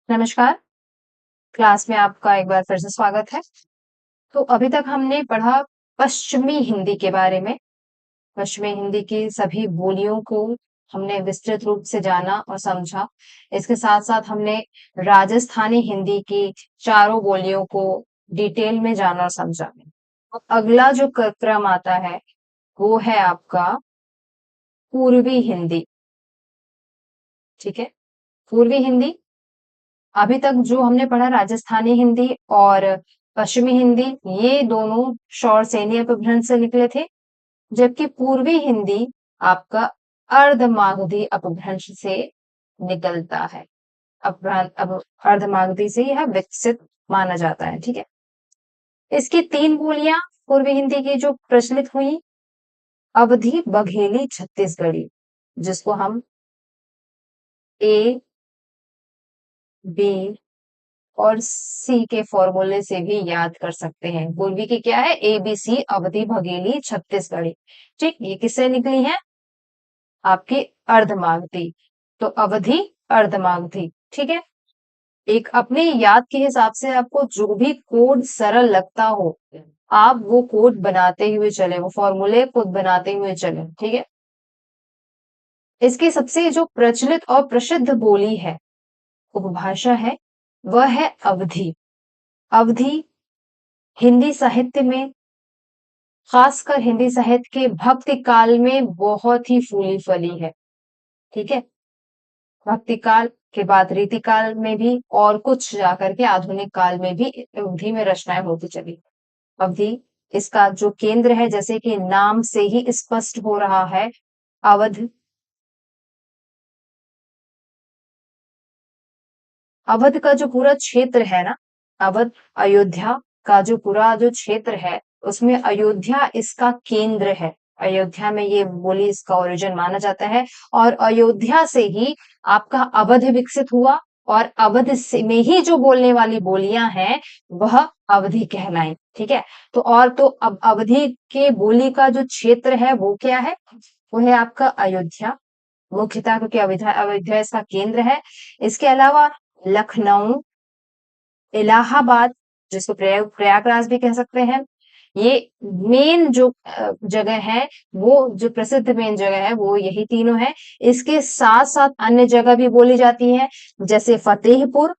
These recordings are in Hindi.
नमस्कार, क्लास में आपका एक बार फिर से स्वागत है। तो अभी तक हमने पढ़ा पश्चिमी हिंदी के बारे में। पश्चिमी हिंदी की सभी बोलियों को हमने विस्तृत रूप से जाना और समझा। इसके साथ-साथ हमने राजस्थानी हिंदी की चारों बोलियों को डिटेल में जाना और समझा। अब अगला जो क्रम आता है, वो है आपका पूर्वी हिंदी, ठीक है? पूर्वी हिंदी अभी तक जो हमने पढ़ा राजस्थानी हिंदी और पश्चिमी हिंदी, ये दोनों शौरसेनी अपभ्रंश से निकले थे, जबकि पूर्वी हिंदी आपका अर्धमागधी अपभ्रंश से निकलता है। अब अर्धमागधी से यह विकसित माना जाता है, ठीक है। इसकी 3 बोलियां पूर्वी हिंदी की जो प्रचलित हुई, अवधी, बघेली, छत्तीसगढ़ी, जिसको हम ए, बी और सी के फॉर्मूले से भी याद कर सकते हैं। पूर्वी की क्या है? ABC, अवधी, बघेली, छत्तीसगढ़ी। ठीक, ये किससे निकली है? आपकी अर्धमागधी। तो अवधी, अर्धमागधी, ठीक है। एक अपनी याद के हिसाब से आपको जो भी कोड सरल लगता हो, आप वो कोड बनाते हुए चले, वो फॉर्मूले खुद बनाते हुए चले, ठीक है। इसकी सबसे जो प्रचलित और प्रसिद्ध बोली है, उपभाषा है, वह है अवधी। अवधी हिंदी साहित्य में, खासकर हिंदी साहित्य के भक्ति काल में बहुत ही फूली फली है, ठीक है। भक्ति काल के बाद रीति काल में भी और कुछ जाकर के आधुनिक काल में भी अवधि में रचनाएं होती चली। अवधि इसका जो केंद्र है, जैसे कि नाम से ही स्पष्ट हो रहा है, अवध। अवध का जो पूरा क्षेत्र है ना, अवध अयोध्या का जो पूरा जो क्षेत्र है, उसमें अयोध्या इसका केंद्र है। अयोध्या में ये बोली इसका ओरिजिन माना जाता है और अयोध्या से ही आपका अवध विकसित हुआ और अवध से में ही जो बोलने वाली बोलियां हैं वह अवधि कहलाई, ठीक है। तो और तो अब अवधि के बोली का जो क्षेत्र है वो क्या है? वो है आपका अयोध्या, मुख्यतः क्योंकि अयोध्या अयोध्या इसका केंद्र है। इसके अलावा लखनऊ, इलाहाबाद, जिसको प्रयागराज भी कह सकते हैं, ये मेन जो जगह है, वो जो प्रसिद्ध मेन जगह है वो यही तीनों है। इसके साथ साथ अन्य जगह भी बोली जाती है, जैसे फतेहपुर,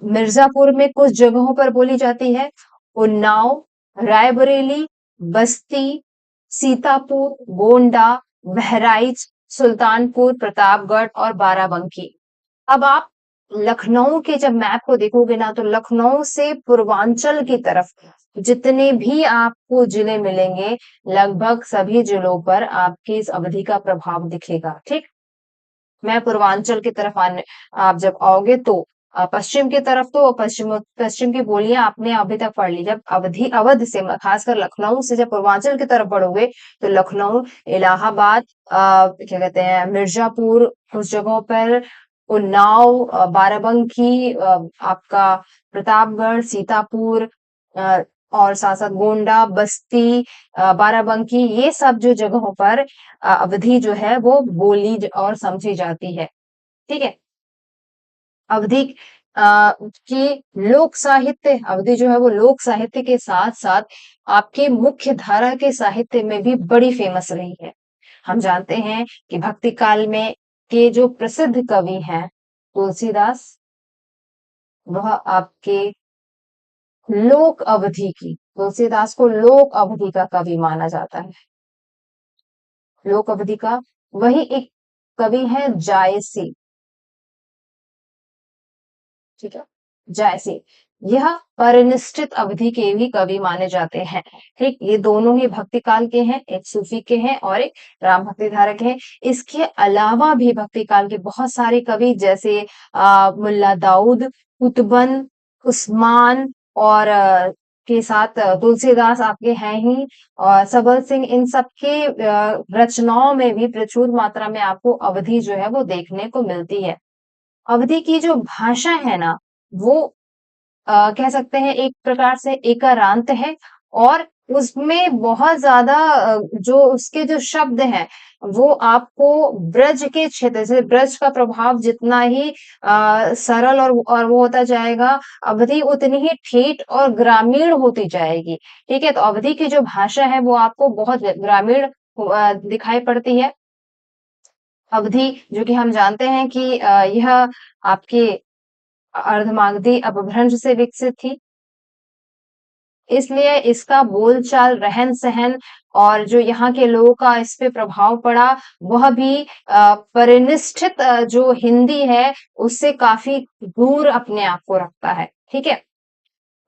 मिर्जापुर में कुछ जगहों पर बोली जाती है, उन्नाव, रायबरेली, बस्ती, सीतापुर, गोंडा, बहराइच, सुल्तानपुर, प्रतापगढ़ और बाराबंकी। अब आप लखनऊ के जब मैप को देखोगे ना, तो लखनऊ से पूर्वांचल की तरफ जितने भी आपको जिले मिलेंगे, लगभग सभी जिलों पर आपकी इस अवधि का प्रभाव दिखेगा, ठीक। मैं पूर्वांचल की तरफ आने आप जब आओगे तो पश्चिम की तरफ तो पश्चिम की बोलियां आपने अभी तक पढ़ ली। जब अवध से खासकर लखनऊ से जब पूर्वांचल की तरफ बढ़ोगे, तो लखनऊ, इलाहाबाद, क्या कहते हैं, मिर्जापुर, उस जगहों पर उन्नाव, बाराबंकी, आपका प्रतापगढ़, सीतापुर, अ, और साथ साथ गोंडा, बस्ती, बाराबंकी, ये सब जो जगहों पर अवधि जो है वो बोली और समझी जाती है, ठीक है। अवधि की लोक साहित्य, अवधि जो है वो लोक साहित्य के साथ साथ आपके मुख्य धारा के साहित्य में भी बड़ी फेमस रही है। हम जानते हैं कि भक्ति काल में के जो प्रसिद्ध कवि हैं तुलसीदास, वह आपके लोक अवधि की, तुलसीदास को लोक अवधि का कवि माना जाता है। लोक अवधि का वही एक कवि है जायसी, ठीक है, जैसे यह परिनिष्ठित अवधि के भी कवि माने जाते हैं, ठीक। ये दोनों ही भक्ति काल के हैं, एक सूफी के हैं और एक राम भक्ति धारक है। इसके अलावा भी भक्ति काल के बहुत सारे कवि, जैसे मुल्ला दाऊद, कुतुबन, उस्मान और के साथ तुलसीदास आपके हैं ही, और सबल सिंह, इन सब के रचनाओं में भी प्रचुर मात्रा में आपको अवधि जो है वो देखने को मिलती है। अवधि की जो भाषा है ना, वो कह सकते हैं एक प्रकार से एकारांत है और उसमें बहुत ज्यादा जो उसके जो शब्द हैं वो आपको ब्रज के क्षेत्र से, ब्रज का प्रभाव जितना ही सरल और वो होता जाएगा, अवधि उतनी ही ठेठ और ग्रामीण होती जाएगी। ठीक है, तो अवधि की जो भाषा है वो आपको बहुत ग्रामीण दिखाई पड़ती है। अवधि जो कि हम जानते हैं कि यह आपके अर्धमागधी अपभ्रंश से विकसित थी, इसलिए इसका बोलचाल, रहन-सहन और जो यहाँ के लोगों का इस पे प्रभाव पड़ा, वह भी परिनिष्ठित जो हिंदी है, उससे काफ़ी दूर अपने आप को रखता है। ठीक है?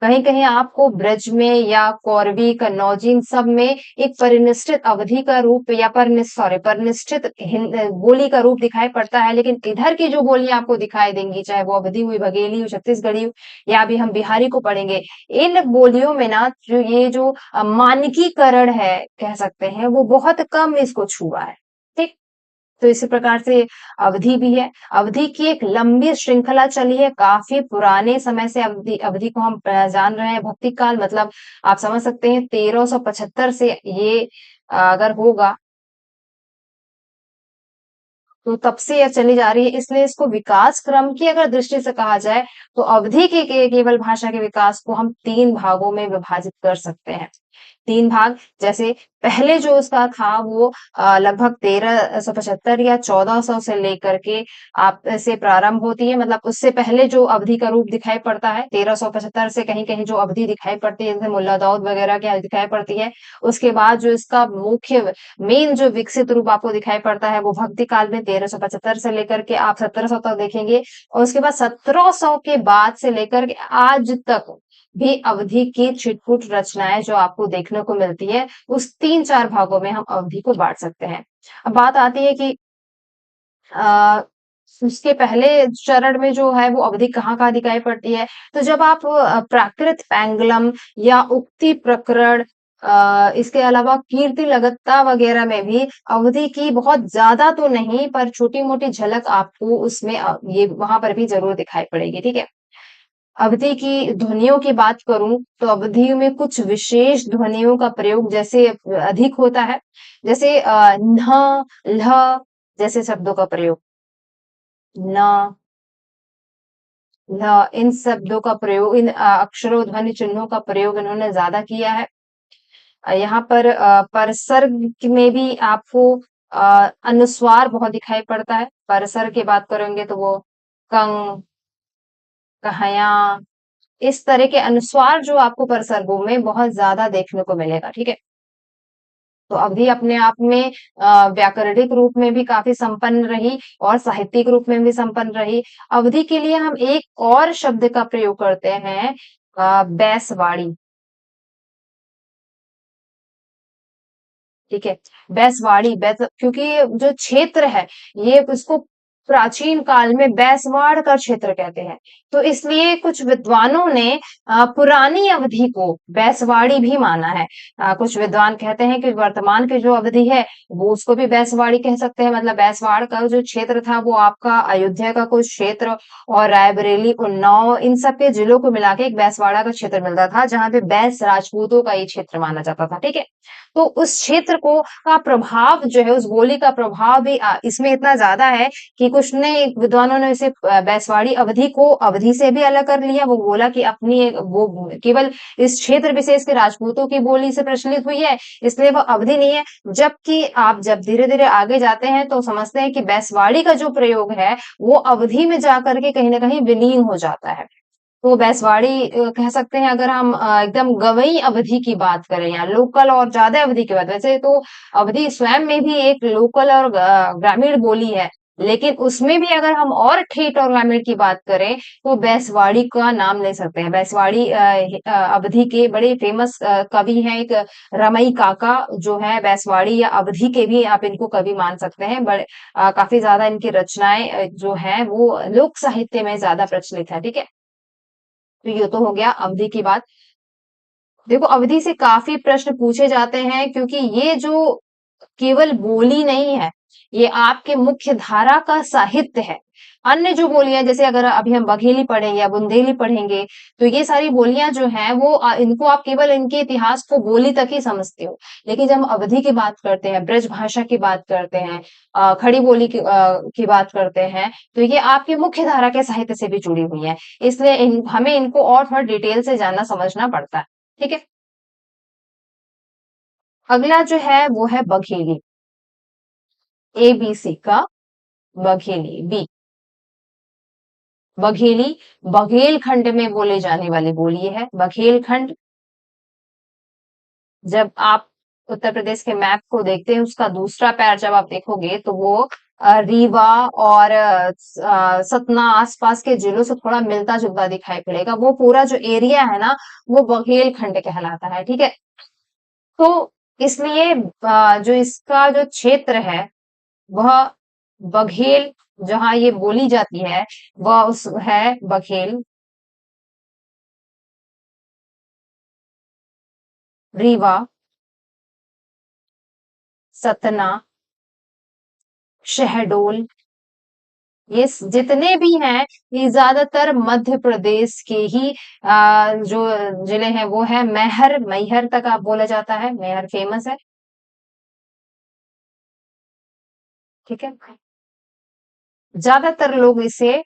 कहीं-कहीं आपको ब्रज में या कौरवी, कन्नौजी इन सब में एक परिनिष्ठित अवधि का रूप या परिनिष्ठित बोली का रूप दिखाई पड़ता है, लेकिन इधर की जो बोलियाँ आपको दिखाई देंगी, चाहे वो अवधी हुई, बघेली हुई, छत्तीसगढ़ी हो या अभी हम बिहारी को पढ़ेंगे, इन बोलियों में ना जो ये जो मानकीकरण है, कह सकते हैं, वो बहुत कम इसको छुआ है। ठीक? तो इसी प्रकार से अवधि भी है। अवधि की एक लंबी श्रृंखला चली है, काफ़ी पुराने समय से अवधि अवधि को हम जान रहे हैं। भक्ति काल मतलब आप समझ सकते हैं 1375 से ये अगर होगा तो तब से यह चली जा रही है, इसलिए इसको विकास क्रम की अगर दृष्टि से कहा जाए, तो अवधि के केवल भाषा के विकास को हम 3 भागों में विभाजित कर सकते हैं। 3 भाग, जैसे पहले जो उसका था वो लगभग 1375 या 1400 से लेकर के आप से प्रारंभ होती है, मतलब उससे पहले जो अवधि का रूप दिखाई पड़ता है 1375 से कहीं-कहीं जो अवधि दिखाई पड़ती है, जैसे मुल्ला दाऊद वगैरह की दिखाई पड़ती है। उसके बाद जो इसका मुख्य मेन जो विकसित रूप आपको दिखाई पड़ता है वो भक्ति काल में 1375 से लेकर के आप 1700 तक देखेंगे, और उसके बाद 1700 के बाद से लेकर के आज तक भी अवधि की छिटपुट रचनाएं जो आपको देखने को मिलती है, उस 3-4 भागों में हम अवधि को बांट सकते हैं। अब बात आती है कि अ, उसके पहले चरण में जो है वो अवधि कहाँ-कहाँ दिखाई पड़ती है, तो जब आप प्राकृत पैंगलम या उक्ति प्रकरण, इसके अलावा कीर्ति लगत्ता वगैरह में भी अवधि की बहुत ज़्यादा तो नहीं पर छोटी-मोटी झलक आपको उसमें ये वहाँ पर भी ज़रूर दिखाई पड़ेगी, ठीक है? अवधि की ध्वनियों की बात करूँ, तो अवधि में कुछ विशेष ध्वनियों का प्रयोग जैसे अधिक होता है, जैसे न, ल जैसे शब्दों का प्रयोग, न, ल इन शब्दों का प्रयोग, इन अक्षरों, ध्वनि चिन्हों का प्रयोग इन्होंने ज़्यादा किया है। यहाँ पर परसर्ग में भी आपको अनुस्वार बहुत दिखाई पड़ता है। परसर्ग की बात करेंगे तो वो कं, कहया, इस तरह के अनुस्वार जो आपको परसर्गों में बहुत ज़्यादा देखने को मिलेगा, ठीक है? तो अवधि अपने आप में व्याकरणिक रूप में भी काफ़ी संपन्न रही और साहित्यिक रूप में भी संपन्न रही। अवधि के लिए हम एक और शब्द का प्रयोग करते हैं, बैसवाड़ी, ठीक है? बैसवाड़ी, क्योंकि जो क्षेत्र है, ये उसको प्राचीन काल में बैसवाड़ का क्षेत्र कहते हैं। तो इसलिए कुछ विद्वानों ने पुरानी अवधि को बैसवाड़ी भी माना है। कुछ विद्वान कहते हैं कि वर्तमान की जो अवधि है, वो उसको भी बैसवाड़ी कह सकते हैं। मतलब बैसवाड़ का जो क्षेत्र था, वो आपका अयोध्या का कुछ क्षेत्र और रायबरेली, उन्नाव इन सब के जिलों को मिला के एक बैसवाड़ा का क्षेत्र मिलता था, जहाँ पे बैस राजपूतों का ये क्षेत्र माना जाता था, ठीक है? तो उस क्षेत्र को का प्रभाव जो है, उस बोली का प्रभाव भी इसमें इतना ज़्यादा है कि कुछ ने विद्वानों ने इसे बैसवाड़ी अवधि को अवधि से भी अलग कर लिया। वो बोला कि अपनी एक वो केवल इस क्षेत्र विशेष के राजपूतों की बोली से प्रचलित हुई है, इसलिए वो अवधि नहीं है। जबकि आप जब धीरे-धीरे आगे जाते हैं तो समझते हैं कि बैसवाड़ी का जो प्रयोग है, वो अवधि में जाकर के कहीं न कहीं विलीन हो जाता है। तो बैसवाड़ी कह सकते हैं, अगर हम एकदम गँवई अवधि की बात करें या लोकल और ज़्यादा अवधि की बात, वैसे तो अवधि स्वयं में भी एक लोकल और ग्रामीण बोली है, लेकिन उसमें भी अगर हम और ठेठ और ग्रामीण की बात करें, तो बैसवाड़ी का नाम ले सकते हैं। बैसवाड़ी अवधि के बड़े फेमस कवि हैं, एक रमई काका जो है बैसवाड़ी या अवधि के भी आप इनको कवि मान सकते हैं। बड़े काफ़ी ज़्यादा इनकी रचनाएँ जो हैं वो लोक साहित्य में ज़्यादा प्रचलित है, ठीक है? तो ये तो हो गया अवधि की बात। देखो अवधि से काफ़ी प्रश्न पूछे जाते हैं, क्योंकि ये जो केवल बोली नहीं है, ये आपके मुख्य धारा का साहित्य है। अन्य जो बोलियां, जैसे अगर अभी हम बघेली पढ़ेंगे या बुंदेली पढ़ेंगे, तो ये सारी बोलियां जो हैं वो इनको आप केवल इनके इतिहास को बोली तक ही समझते हो। लेकिन जब हम अवधि की बात करते हैं, ब्रज भाषा की बात करते हैं, खड़ी बोली की बात करते हैं, तो ये आपके मुख्य धारा के साहित्य से भी जुड़ी हुई है। इसलिए हमें इनको और थोड़ा डिटेल से जानना समझना पड़ता है। ठीक है। अगला जो है वो है बघेली। ABC का बघेली, बी। बघेली बघेलखंड में बोले जाने वाली बोली है। बघेलखंड, जब आप उत्तर प्रदेश के मैप को देखते हैं, उसका दूसरा पैर जब आप देखोगे तो वो रीवा और सतना आसपास के जिलों से थोड़ा मिलता जुलता दिखाई पड़ेगा। वो पूरा जो एरिया है ना, वो बघेलखंड कहलाता है। ठीक है। तो इसलिए जो इसका जो क्षेत्र है वह बघेल, जहां ये बोली जाती है वह उस है बघेल, रीवा, सतना, शहडोल, ये जितने भी हैं, ये ज्यादातर मध्य प्रदेश के ही जो जिले हैं वो है। मैहर, मैहर तक आप बोला जाता है, मैहर फेमस है। ठीक है। ज्यादातर लोग इसे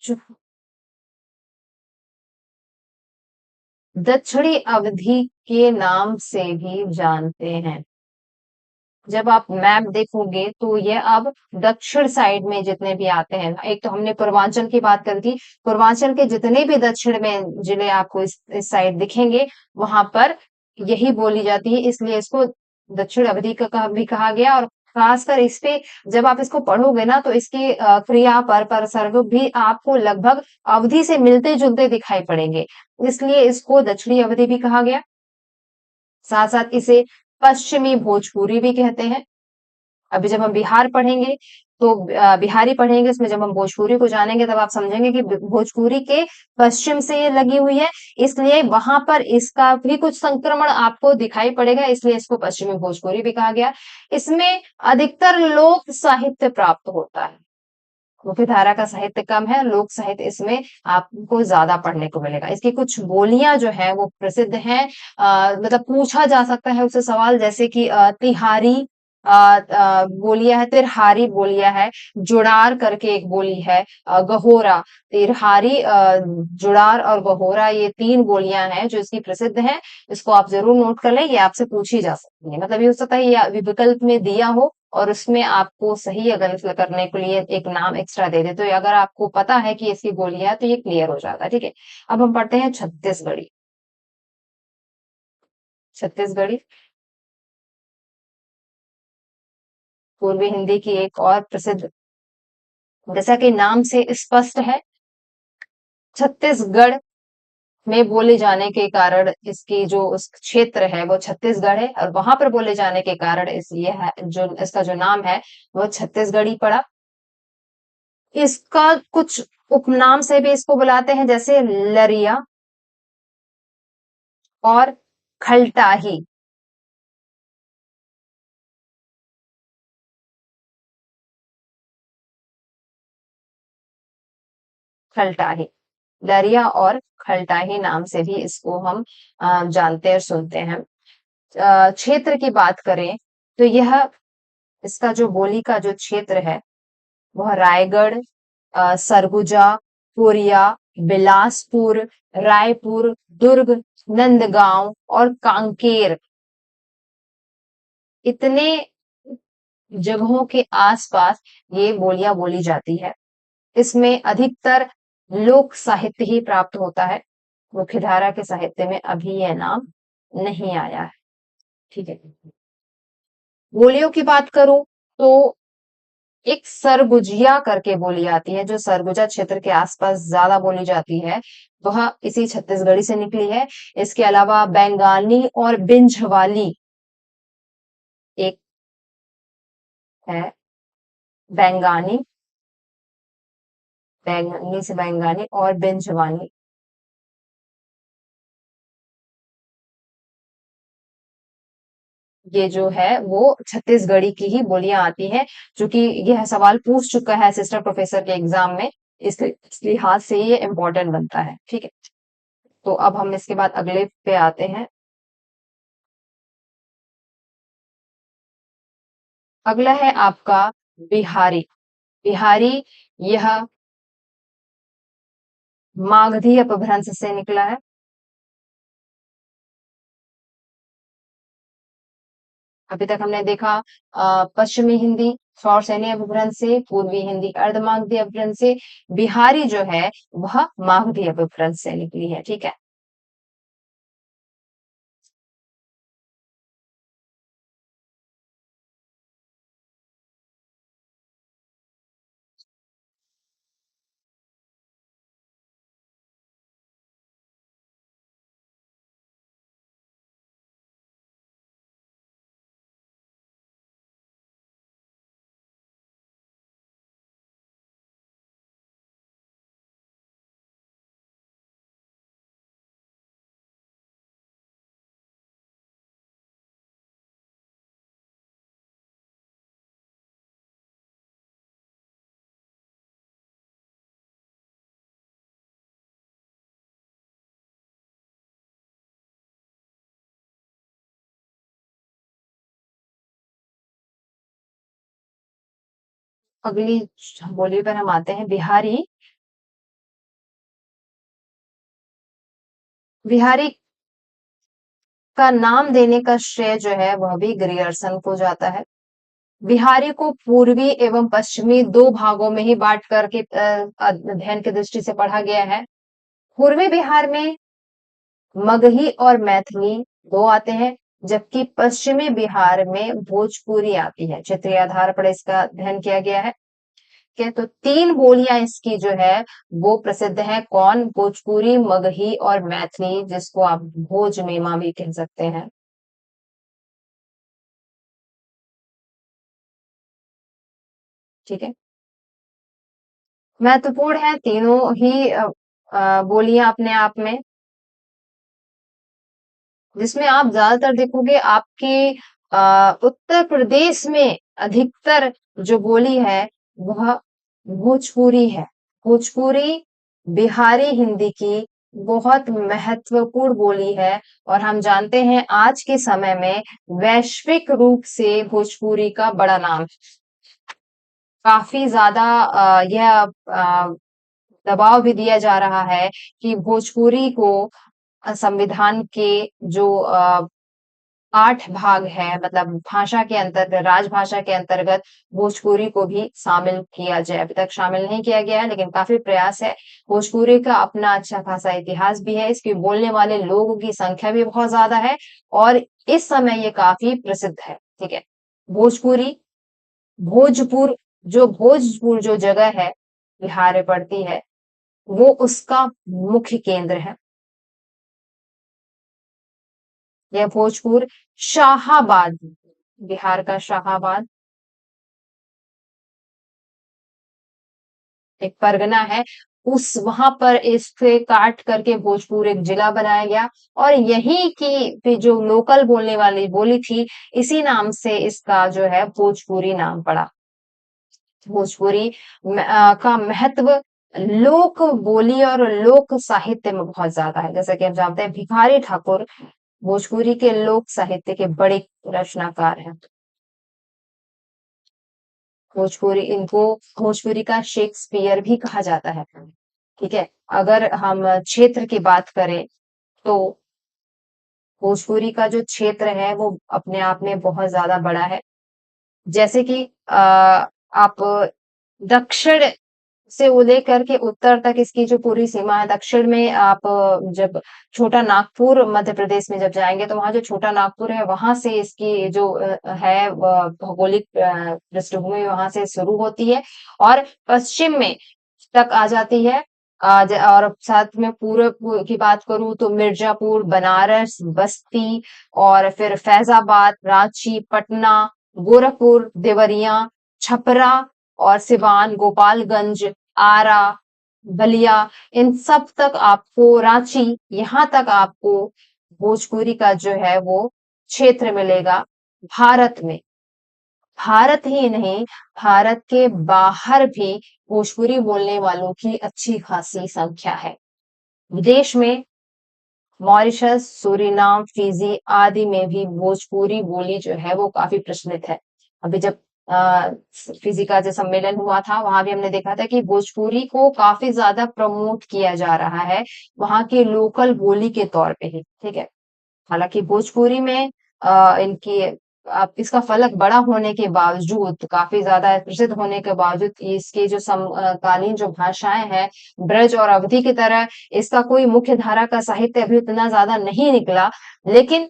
जो दक्षिणी अवधि के नाम से भी जानते हैं। जब आप मैप देखोगे तो ये अब दक्षिण साइड में जितने भी आते हैं, एक तो हमने पूर्वांचल की बात करी थी, पूर्वांचल के जितने भी दक्षिण में जिले आपको इस साइड दिखेंगे, वहां पर यही बोली जाती है। इसलिए इसको दक्षिण अवधि का भी कहा गया। और खासकर इस पे जब आप इसको पढ़ोगे ना, तो इसके क्रिया पर सर्व भी आपको लगभग अवधि से मिलते जुलते दिखाई पड़ेंगे। इसलिए इसको दक्षिणी अवधि भी कहा गया। साथ साथ इसे पश्चिमी भोजपुरी भी कहते हैं। अभी जब हम बिहार पढ़ेंगे तो बिहारी पढ़ेंगे, उसमें जब हम भोजपुरी को जानेंगे तब आप समझेंगे कि भोजपुरी के पश्चिम से ये लगी हुई है, इसलिए वहां पर इसका भी कुछ संक्रमण आपको दिखाई पड़ेगा, इसलिए इसको पश्चिमी भोजपुरी भी कहा गया। इसमें अधिकतर लोक साहित्य प्राप्त होता है। मुख्य धारा का साहित्य कम है, लोक साहित्य इसमें आपको ज्यादा पढ़ने को मिलेगा। इसकी कुछ बोलियां जो है वो प्रसिद्ध हैं। मतलब पूछा जा सकता है उससे सवाल, जैसे कि तिहारी बोलियां है, तिरहारी बोलियां है, जुड़ार करके एक बोली है, गहोरा, तिरहारी, जुड़ार और गहोरा, ये 3 बोलियां हैं जो इसकी प्रसिद्ध हैं। इसको आप जरूर नोट कर लें, ये आपसे पूछी जा सकती है। मतलब ये हो सकता है ये विकल्प में दिया हो और उसमें आपको सही या गलत करने के लिए एक नाम एक्स्ट्रा दे दे, तो अगर आपको पता है कि इसकी बोलियां है तो ये क्लियर हो जाता है। ठीक है। अब हम पढ़ते हैं छत्तीसगढ़ी। छत्तीसगढ़ी पूर्वी हिंदी की एक और प्रसिद्ध, जैसा कि नाम से स्पष्ट है, छत्तीसगढ़ में बोले जाने के कारण इसकी जो उस क्षेत्र है वो छत्तीसगढ़ है, और वहां पर बोले जाने के कारण इसलिए है जो इसका जो नाम है वो छत्तीसगढ़ी पड़ा। इसका कुछ उपनाम से भी इसको बुलाते हैं, जैसे लरिया और खलटाही। खलटाही, लरिया और खलटाही नाम से भी इसको हम जानते और सुनते हैं। क्षेत्र की बात करें तो यह, इसका जो बोली का जो क्षेत्र है वह रायगढ़, सरगुजा, कोरिया, बिलासपुर, रायपुर, दुर्ग, नंदगांव और कांकेर, इतने जगहों के आसपास ये बोलियां बोली जाती है। इसमें अधिकतर लोक साहित्य ही प्राप्त होता है। मुख्यधारा के साहित्य में अभी यह नाम नहीं आया है। ठीक है। बोलियों की बात करूं तो एक सरगुजिया करके बोली आती है, जो सरगुजा क्षेत्र के आसपास ज्यादा बोली जाती है, वह इसी छत्तीसगढ़ी से निकली है। इसके अलावा बेंगाली और बिंझवाली एक है। बेंगानी, बेंगानी से बेंगानी और बिंझवानी, ये जो है वो छत्तीसगढ़ी की ही बोलियां आती हैं, क्योंकि यह सवाल पूछ चुका है असिस्टेंट प्रोफेसर के एग्जाम में, इस लिहाज से ये इम्पोर्टेंट बनता है। ठीक है, तो अब हम इसके बाद अगले पे आते हैं। अगला है आपका बिहारी। बिहारी, यह मागधी अपभ्रंश से निकला है। अभी तक हमने देखा पश्चिमी हिंदी शौरसेनी अपभ्रंश से, पूर्वी हिंदी अर्धमागधी अपभ्रंश से, बिहारी जो है वह मागधी अपभ्रंश से निकली है। ठीक है, अगली बोली पर हम आते हैं। बिहारी, बिहारी का नाम देने का श्रेय जो है वह भी ग्रियर्सन को जाता है। बिहारी को पूर्वी एवं पश्चिमी दो भागों में ही बांट करके अध्ययन की दृष्टि से पढ़ा गया है। पूर्वी बिहार में मगही और मैथिली दो आते हैं, जबकि पश्चिमी बिहार में भोजपुरी आती है। क्षेत्रीय आधार पर इसका अध्ययन किया गया है। के तो तीन बोलियां इसकी जो है वो प्रसिद्ध है। कौन? भोजपुरी, मगही और मैथिली, जिसको आप भोज मेमा भी कह सकते हैं। ठीक है, महत्वपूर्ण है तीनों ही बोलियां अपने आप में, जिसमें आप ज्यादातर देखोगे आपके उत्तर प्रदेश में अधिकतर जो बोली है वह भोजपुरी है। भोजपुरी बिहारी हिंदी की बहुत महत्वपूर्ण बोली है, और हम जानते हैं आज के समय में वैश्विक रूप से भोजपुरी का बड़ा नाम है। काफी ज्यादा यह दबाव भी दिया जा रहा है कि भोजपुरी को संविधान के जो 8 भाग है, मतलब भाषा के अंतर्गत, राजभाषा के अंतर्गत भोजपुरी को भी शामिल किया जाए। अभी तक शामिल नहीं किया गया है, लेकिन काफी प्रयास है। भोजपुरी का अपना अच्छा खासा इतिहास भी है, इसके बोलने वाले लोगों की संख्या भी बहुत ज्यादा है, और इस समय ये काफी प्रसिद्ध है। ठीक है, भोजपुरी, भोजपुर, जो भोजपुर जो जगह है बिहार में पड़ती है, वो उसका मुख्य केंद्र है। यह भोजपुर शाहाबाद, बिहार का शाहाबाद एक परगना है, उस वहां पर इससे काट करके भोजपुर एक जिला बनाया गया, और यही की जो लोकल बोलने वाली बोली थी, इसी नाम से इसका जो है भोजपुरी नाम पड़ा। भोजपुरी का महत्व लोक बोली और लोक साहित्य में बहुत ज्यादा है। जैसा कि हम जानते हैं भिखारी ठाकुर भोजपुरी के लोक साहित्य के बड़े रचनाकार हैं। भोजपुरी, इनको भोजपुरी का शेक्सपियर भी कहा जाता है। ठीक है, अगर हम क्षेत्र की बात करें तो भोजपुरी का जो क्षेत्र है वो अपने आप में बहुत ज्यादा बड़ा है। जैसे कि आप दक्षिण से वो लेकर के उत्तर तक इसकी जो पूरी सीमा है, दक्षिण में आप जब छोटा नागपुर मध्य प्रदेश में जब जाएंगे तो वहां जो छोटा नागपुर है वहां से इसकी जो है भौगोलिक पृष्ठभूमि वहां से शुरू होती है, और पश्चिम में तक आ जाती है। और साथ में पूरब की बात करूं तो मिर्जापुर, बनारस, बस्ती, और फिर फैजाबाद, रांची, पटना, गोरखपुर, देवरिया, छपरा, और सिवान, गोपालगंज, आरा, बलिया, इन सब तक आपको, रांची, यहाँ तक आपको भोजपुरी का जो है वो क्षेत्र मिलेगा। भारत में, भारत ही नहीं, भारत के बाहर भी भोजपुरी बोलने वालों की अच्छी खासी संख्या है। विदेश में मॉरिशस, सूरीनाम, फिजी आदि में भी भोजपुरी बोली जो है वो काफी प्रचलित है। अभी जब अ, फिजी का जो सम्मेलन हुआ था वहां भी हमने देखा था कि भोजपुरी को काफी ज्यादा प्रमोट किया जा रहा है वहां के लोकल बोली के तौर पे ही, ठीक है। हालांकि भोजपुरी में इनकी अब इसका फलक बड़ा होने के बावजूद, काफी ज्यादा प्रसिद्ध होने के बावजूद, इसकी जो समकालीन जो भाषाएं हैं, ब्रज और अवधी की तरह इसका कोई मुख्य धारा का साहित्य अभी उतना ज्यादा नहीं निकला। लेकिन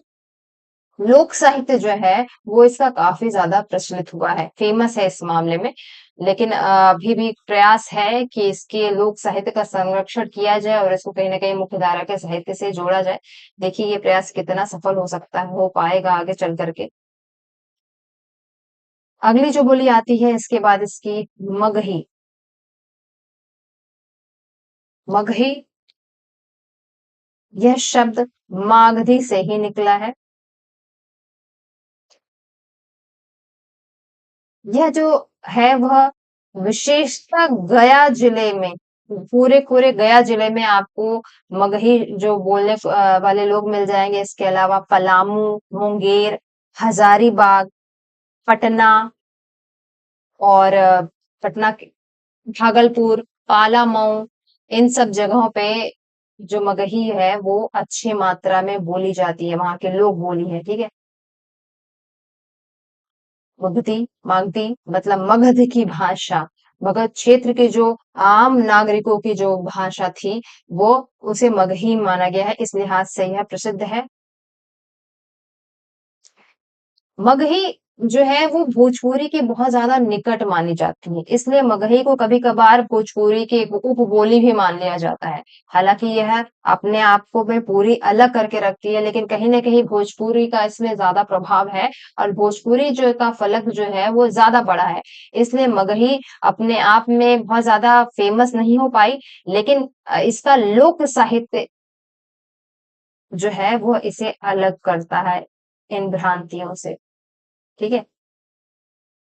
लोक साहित्य जो है वो इसका काफी ज्यादा प्रचलित हुआ है, फेमस है इस मामले में। लेकिन अभी भी प्रयास है कि इसके लोक साहित्य का संरक्षण किया जाए और इसको कहीं ना कहीं मुख्य धारा के साहित्य से जोड़ा जाए। देखिए ये प्रयास कितना सफल हो सकता है, हो पाएगा आगे चल करके। अगली जो बोली आती है इसके बाद इसकी, मगही। मगही, यह शब्द मागधी से ही निकला है। यह जो है वह विशेषता गया जिले में, पूरे पूरे गया जिले में आपको मगही जो बोलने वाले लोग मिल जाएंगे। इसके अलावा पलामू, मुंगेर, हजारीबाग, पटना और पटना भागलपुर, पालामऊ, इन सब जगहों पे जो मगही है वो अच्छी मात्रा में बोली जाती है, वहां के लोग बोली है, ठीक है। मगधी, मागधी मतलब मगध की भाषा, मगध क्षेत्र के जो आम नागरिकों की जो भाषा थी वो, उसे मगही माना गया है, इस लिहाज से यह प्रसिद्ध है। मगही जो है वो भोजपुरी की बहुत ज्यादा निकट मानी जाती है, इसलिए मगही को कभी कभार भोजपुरी की एक उपबोली भी मान लिया जाता है। हालांकि यह अपने आप को में पूरी अलग करके रखती है, लेकिन कहीं ना कहीं भोजपुरी का इसमें ज्यादा प्रभाव है और भोजपुरी जो का फलक जो है वो ज्यादा बड़ा है। इसलिए मगही अपने आप में बहुत ज्यादा फेमस नहीं हो पाई, लेकिन इसका लोक साहित्य जो है वो इसे अलग करता है इन भ्रांतियों से, ठीक है।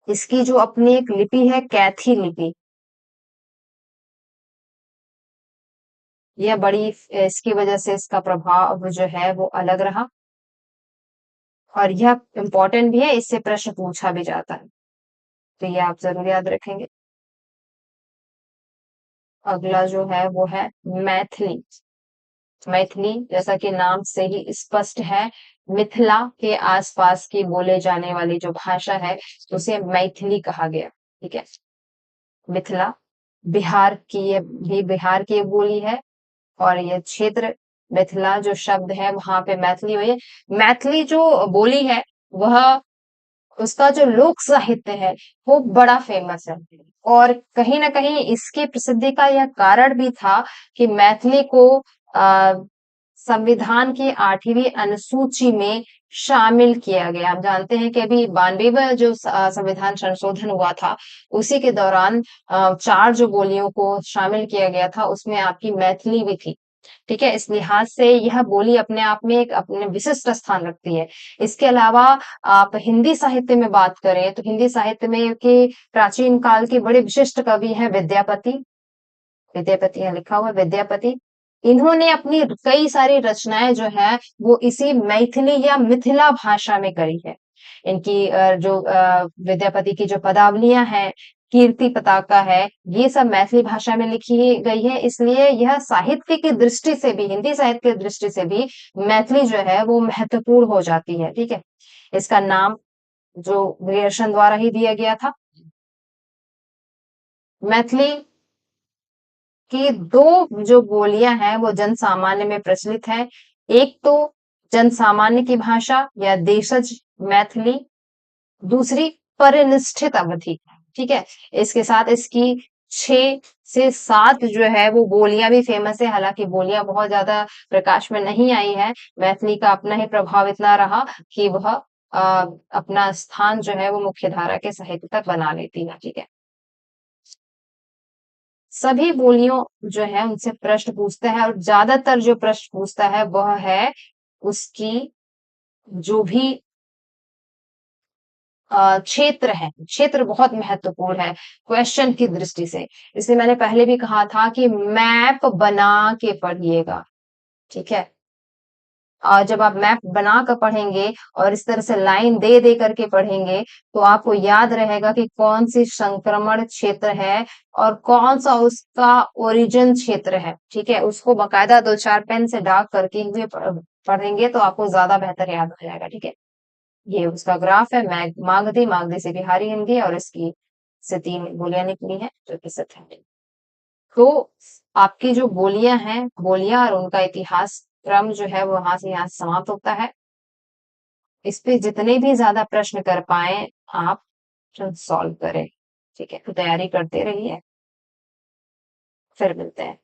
इसकी जो अपनी एक लिपि है, कैथी लिपि, यह बड़ी इसकी वजह से इसका प्रभाव जो है वो अलग रहा और यह इम्पोर्टेंट भी है, इससे प्रश्न पूछा भी जाता है, तो ये आप जरूर याद रखेंगे। अगला जो है वो है मैथिली। मैथिली जैसा कि नाम से ही स्पष्ट है, मिथिला के आसपास की बोले जाने वाली जो भाषा है उसे मैथिली कहा गया, ठीक है। मिथिला बिहार की, ये भी बिहार की एक बोली है और ये क्षेत्र मिथिला जो शब्द है वहां पे मैथिली हुई है। मैथिली जो बोली है वह, उसका जो लोक साहित्य है वो बड़ा फेमस है और कहीं ना कहीं इसकी प्रसिद्धि का यह कारण भी था कि मैथिली को आ, संविधान की 8वीं अनुसूची में शामिल किया गया। हम जानते हैं कि अभी 92वां जो संविधान संशोधन हुआ था उसी के दौरान 4 जो बोलियों को शामिल किया गया था उसमें आपकी मैथिली भी थी, ठीक है। इस लिहाज से यह बोली अपने आप में एक अपने विशिष्ट स्थान रखती है। इसके अलावा आप हिंदी साहित्य में बात करें तो हिंदी साहित्य में के प्राचीन काल के बड़े विशिष्ट कवि हैं विद्यापति। विद्यापति यहाँ लिखा हुआ है विद्यापति। इन्होंने अपनी कई सारी रचनाएं जो है वो इसी मैथिली या मिथिला भाषा में करी है। इनकी जो विद्यापति की जो पदावलियां हैं, कीर्ति पताका है, ये सब मैथिली भाषा में लिखी गई है। इसलिए यह साहित्य की दृष्टि से भी, हिंदी साहित्य की दृष्टि से भी मैथिली जो है वो महत्वपूर्ण हो जाती है, ठीक है। इसका नाम जो ग्रियर्सन द्वारा ही दिया गया था। मैथिली की दो जो बोलियां हैं वो जन सामान्य में प्रचलित है। एक तो जन सामान्य की भाषा या देशज मैथिली, दूसरी परिनिष्ठित अवधि, ठीक है। इसके साथ इसकी 6 से 7 जो है वो बोलियां भी फेमस है। हालांकि बोलियां बहुत ज्यादा प्रकाश में नहीं आई है, मैथिली का अपना ही प्रभाव इतना रहा कि वह अपना स्थान जो है वो मुख्य धारा के साहित्य तक बना लेती है, ठीक है। सभी बोलियों जो है उनसे प्रश्न पूछता है और ज्यादातर जो प्रश्न पूछता है वह है उसकी जो भी क्षेत्र है, क्षेत्र बहुत महत्वपूर्ण है क्वेश्चन की दृष्टि से। इसलिए मैंने पहले भी कहा था कि मैप बना के पढ़िएगा, ठीक है? जब आप मैप बनाकर पढ़ेंगे और इस तरह से लाइन दे दे करके पढ़ेंगे, तो आपको याद रहेगा कि कौन सी संक्रमण क्षेत्र है और कौन सा उसका ओरिजिन क्षेत्र है, ठीक है? उसको बकायदा 2-4 पेन से दाग करके हुए पढ़ेंगे तो आपको ज़्यादा बेहतर याद हो जाएगा, ठीक है? ये उसका ग्राफ है, मागधी, मागधी से बिहारी हिंदी और इसकी से 3 बोलियां निकली हैं, जो कि सत्य है। तो आपकी जो बोलियां हैं, बोलियां और उनका इतिहास क्रम जो है वो वहां से यहाँ समाप्त होता है। इस पे जितने भी ज्यादा प्रश्न कर पाए आप सॉल्व करें, ठीक है? तो तैयारी करते रहिए, फिर मिलते हैं।